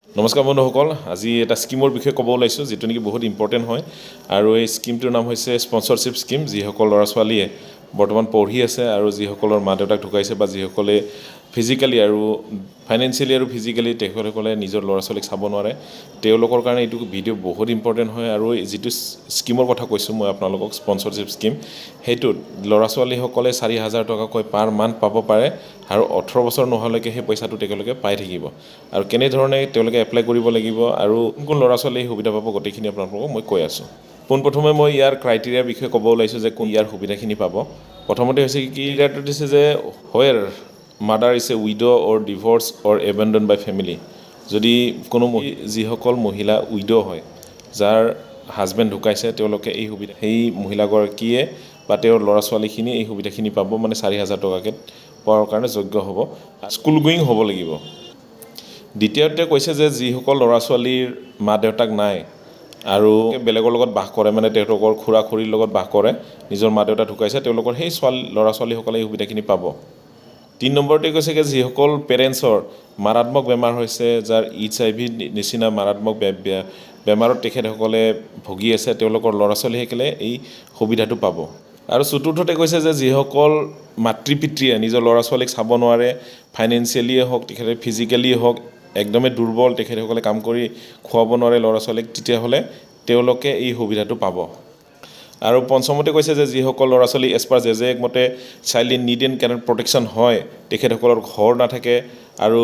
নমস্কাৰ বন্ধুসকল, আজি এটা স্কিমৰ বিষয়ে ক'ব ওলাইছোঁ যিটো নেকি বহুত ইম্পৰ্টেণ্ট হয় আৰু এই স্কিমটোৰ নাম হৈছে স্পন্সৰশ্বিপ স্কিম। যিসকল ল'ৰা ছোৱালীয়ে বৰ্তমান পঢ়ি আছে আৰু যিসকলৰ মা দেউতাক ঢুকাইছে বা যিসকলে ফিজিকেলি আৰু ফাইনেন্সিয়েলি আৰু ফিজিকেলি তেখেতসকলে নিজৰ ল'ৰা ছোৱালীক চাব নোৱাৰে, তেওঁলোকৰ কাৰণে এইটো ভিডিঅ' বহুত ইম্পৰ্টেণ্ট হয়। আৰু যিটো স্কিমৰ কথা কৈছোঁ মই আপোনালোকক, স্পন্সৰশ্বিপ স্কিম, সেইটোত ল'ৰা ছোৱালীসকলে 4,000 টকাকৈ পাৰ মান্থ পাব পাৰে আৰু 18 বছৰ নোহোৱালৈকে সেই পইচাটো তেওঁলোকে পাই থাকিব। আৰু কেনেধৰণে তেওঁলোকে এপ্লাই কৰিব লাগিব আৰু কোন ল'ৰা ছোৱালীয়ে সুবিধা পাব, গোটেইখিনি আপোনালোকক মই কৈ আছোঁ। পোনপ্ৰথমে মই ইয়াৰ ক্ৰাইটেৰিয়াৰ বিষয়ে ক'ব ওলাইছোঁ যে কোন ইয়াৰ সুবিধাখিনি পাব। প্ৰথমতে হৈছে কি, ইয়াত দিছে যে where mother is a widow' or divorce or abandon by family. যদি কোনো যিসকল মহিলা উইড' হয়, যাৰ হাজবেণ্ড ঢুকাইছে, তেওঁলোকে এই সুবিধা, সেই মহিলাগৰাকীয়ে বা তেওঁৰ ল'ৰা ছোৱালীখিনি এই সুবিধাখিনি পাব, মানে 4,000 টকাকৈ পোৱাৰ কাৰণে যোগ্য হ'ব। স্কুল গোয়িং হ'ব লাগিব। দ্বিতীয়তে কৈছে যে যিসকল ল'ৰা ছোৱালীৰ মা দেউতাক নাই আৰু বেলেগৰ লগত বাস কৰে, মানে তেওঁলোকৰ খুৰা খুৰীৰ লগত বাস কৰে, নিজৰ মা দেউতা ঢুকাইছে, তেওঁলোকৰ সেই ল'ৰা ছোৱালীসকলে এই সুবিধাখিনি পাব। 3 নম্বৰতে কৈছে যে যিসকল পেৰেণ্টছৰ মাৰাত্মক বেমাৰ হৈছে, যাৰ HIV নিচিনা মাৰাত্মক বেমাৰত তেখেতসকলে ভুগি আছে, তেওঁলোকৰ ল'ৰা ছোৱালীসকলে এই সুবিধাটো পাব। আৰু চতুৰ্থতে কৈছে যে যিসকল মাতৃ পিতৃয়ে নিজৰ ল'ৰা ছোৱালীক চাব নোৱাৰে, ফাইনেন্সিয়েলিয়ে হওক, তেখেতে ফিজিকেলিয়ে হওক, একদমেই দুৰ্বল, তেখেতসকলে কাম কৰি খুৱাব নোৱাৰে ল'ৰা ছোৱালীক, তেতিয়াহ'লে তেওঁলোকে এই সুবিধাটো পাব। আৰু পঞ্চমতে কৈছে যে যিসকল ল'ৰা ছোৱালী এজ পাৰ জে মতে child in need and care protection হয়, তেখেতসকলৰ ঘৰ নাথাকে আৰু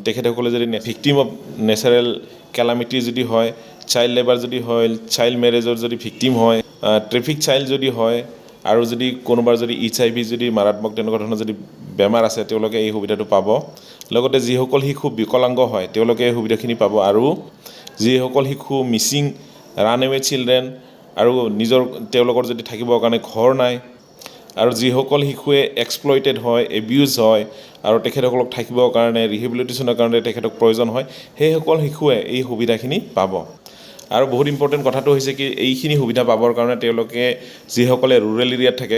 তেখেতসকলে যদি ভিক্টিম অফ নেচাৰেল কেলামিটি যদি হয়, চাইল্ড লেবাৰ যদি হয়, চাইল্ড মেৰেজৰ যদি ভিক্টিম হয়, ট্ৰেফিক চাইল্ড যদি হয়, আৰু যদি কোনোবাৰ যদি HIV যদি মাৰাত্মক তেনেকুৱা ধৰণৰ যদি বেমাৰ আছে, তেওঁলোকে এই সুবিধাটো পাব। লগতে যিসকল শিশু বিকলাংগ হয়, তেওঁলোকে এই সুবিধাখিনি পাব। আৰু যিসকল শিশু মিচিং, ৰানএৱে চিলড্ৰেন, আৰু তেওঁলোকৰ যদি থাকিবৰ কাৰণে ঘৰ নাই, আৰু যিসকল শিশুৱে এক্সপ্লইটেড হয়, এবিউজ হয় আৰু তেখেতসকলক থাকিবৰ কাৰণে ৰিহেবিলিটেশ্যনৰ কাৰণে তেখেতক প্ৰয়োজন হয়, সেইসকল শিশুৱে এই সুবিধাখিনি পাব। আৰু বহুত ইম্পৰ্টেণ্ট কথাটো হৈছে কি, এইখিনি সুবিধা পাবৰ কাৰণে তেওঁলোকে যিসকলে ৰুৰেল এৰিয়াত থাকে,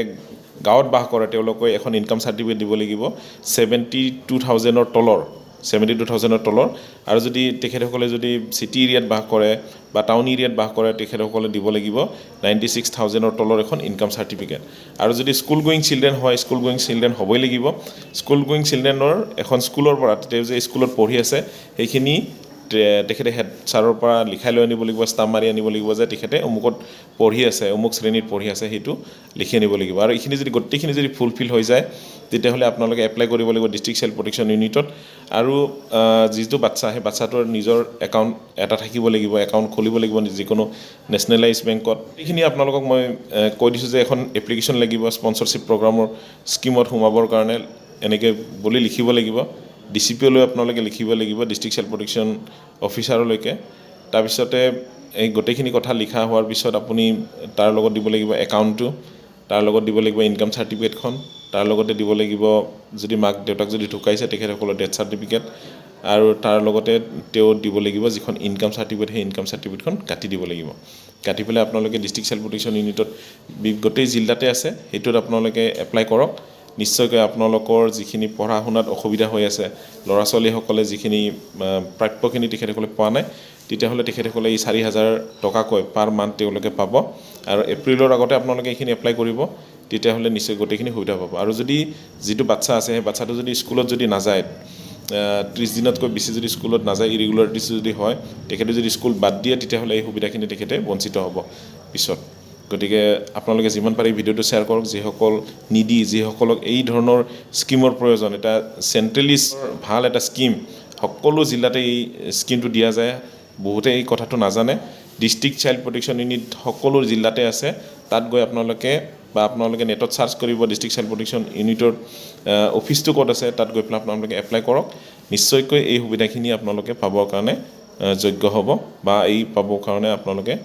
গাঁৱত বাস কৰে, তেওঁলোকে এখন ইনকাম চাৰ্টিফিকেট দিব লাগিব 72,000 তলৰ, 72,000 তলৰ। আৰু যদি তেখেতসকলে যদি চিটি এৰিয়াত বাস কৰে বা টাউন এৰিয়াত বাস কৰে, তেখেতসকলে দিব লাগিব 96,000 তলৰ এখন ইনকাম চাৰ্টিফিকেট। আৰু যদি স্কুল গোয়িং চিলড্ৰেন হয়, স্কুল গোয়িং চিলড্ৰেন হ'বই লাগিব। স্কুল গোয়িং চিলড্ৰেনৰ এখন স্কুলৰ পৰা, তেওঁ যে স্কুলত পঢ়ি আছে, সেইখিনি তেখেতে হেড ছাৰৰ পৰা লিখাই লৈ আনিব লাগিব, ষ্টাম্প মাৰি আনিব লাগিব যে তেখেতে অমুকত পঢ়ি আছে, অমুক শ্ৰেণীত পঢ়ি আছে, সেইটো লিখি আনিব লাগিব। আৰু এইখিনি যদি গোটেইখিনি যদি ফুলফিল হৈ যায়, তেতিয়াহ'লে আপোনালোকে এপ্লাই কৰিব লাগিব ডিষ্ট্ৰিক্ট চাইল্ড প্ৰটেকশ্যন ইউনিটত। আৰু যিটো বাচ্চা, সেই বাচ্চাটোৰ নিজৰ একাউণ্ট এটা থাকিব লাগিব, একাউণ্ট খুলিব লাগিব যিকোনো নেশ্যনেলাইজ বেংকত। এইখিনি আপোনালোকক মই কৈ দিছোঁ যে এখন এপ্লিকেশ্যন লাগিব স্পন্সৰশ্বিপ প্ৰগ্ৰামৰ স্কিমত সোমাবৰ কাৰণে, এনেকৈ বুলি লিখিব লাগিব। DCPলৈ আপোনালোকে লিখিব লাগিব, ডিষ্ট্ৰিক্ট চাইল্ড প্ৰটেকশ্যন অফিচাৰলৈকে। তাৰপিছতে এই গোটেইখিনি কথা লিখা হোৱাৰ পিছত আপুনি তাৰ লগত দিব লাগিব একাউণ্টটো, তাৰ লগত দিব লাগিব ইনকাম চাৰ্টিফিকেটখন, তাৰ লগতে দিব লাগিব যদি মাক দেউতাক যদি ঢুকাইছে তেখেতসকলৰ ডেথ চাৰ্টিফিকেট, আৰু তাৰ লগতে তেওঁ দিব লাগিব যিখন ইনকাম চাৰ্টিফিকেট, সেই ইনকাম চাৰ্টিফিকেটখন কাটি দিব লাগিব। কাটি পেলাই আপোনালোকে ডিষ্ট্ৰিক্ট চাইল্ড প্ৰটেকশ্যন ইউনিটত গোটেই জিলাতে আছে, সেইটোত আপোনালোকে এপ্লাই কৰক। নিশ্চয়কৈ আপোনালোকৰ যিখিনি পঢ়া শুনাত অসুবিধা হৈ আছে, ল'ৰা ছোৱালীসকলে যিখিনি প্ৰাপ্যখিনি তেখেতসকলে পোৱা নাই, তেতিয়াহ'লে তেখেতসকলে এই 4,000 টকাকৈ পাৰ মান্থ তেওঁলোকে পাব। আৰু এপ্ৰিলৰ আগতে আপোনালোকে এইখিনি এপ্লাই কৰিব, তেতিয়াহ'লে নিশ্চয় গোটেইখিনি সুবিধা পাব। আৰু যদি যিটো বাচ্চা আছে, সেই বাচ্চাটো যদি স্কুলত যদি নাযায়, 30 দিনতকৈ বেছি যদি স্কুলত নাযায়, ইৰেগুলাৰিটিছ যদি হয়, তেখেতে যদি স্কুল বাদ দিয়ে, তেতিয়াহ'লে এই সুবিধাখিনি তেখেতে বঞ্চিত হ'ব পিছত। গতিকে আপোনালোকে যিমান পাৰে ভিডিঅ'টো শ্বেয়াৰ কৰক, যিসকল নিডি, যিসকলক এই ধৰণৰ স্কিমৰ প্ৰয়োজন। এটা চেণ্ট্ৰেলিষ্ট ভাল এটা স্কিম, সকলো জিলাতে এই স্কিমটো দিয়া যায়, বহুতে এই কথাটো নাজানে। ডিষ্ট্ৰিক্ট চাইল্ড প্ৰটেকশ্যন ইউনিট সকলো জিলাতে আছে, তাত গৈ আপোনালোকে নেটত চাৰ্চ কৰিব ডিষ্ট্ৰিক্ট চাইল্ড প্ৰটেকশ্যন ইউনিটৰ অফিচটো ক'ত আছে, তাত গৈ পেলাই আপোনালোকে এপ্লাই কৰক। নিশ্চয়কৈ এই সুবিধাখিনি আপোনালোকে পাবৰ কাৰণে যোগ্য হ'ব, বা এই পাবৰ কাৰণে আপোনালোকে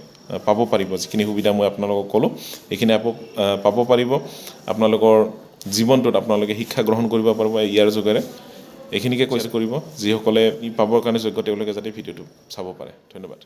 পাব পাৰিব। যিখিনি সুবিধা মই আপোনালোকক ক'লোঁ, এইখিনি পাব পাৰিব। আপোনালোকৰ জীৱনটোত আপোনালোকে শিক্ষা গ্ৰহণ কৰিব পাৰিব ইয়াৰ যোগেৰে। এইখিনিকে কৰিব, যিসকলে পাবৰ কাৰণে যোগ্য তেওঁলোকে যাতে ভিডিঅ'টো চাব পাৰে। ধন্যবাদ।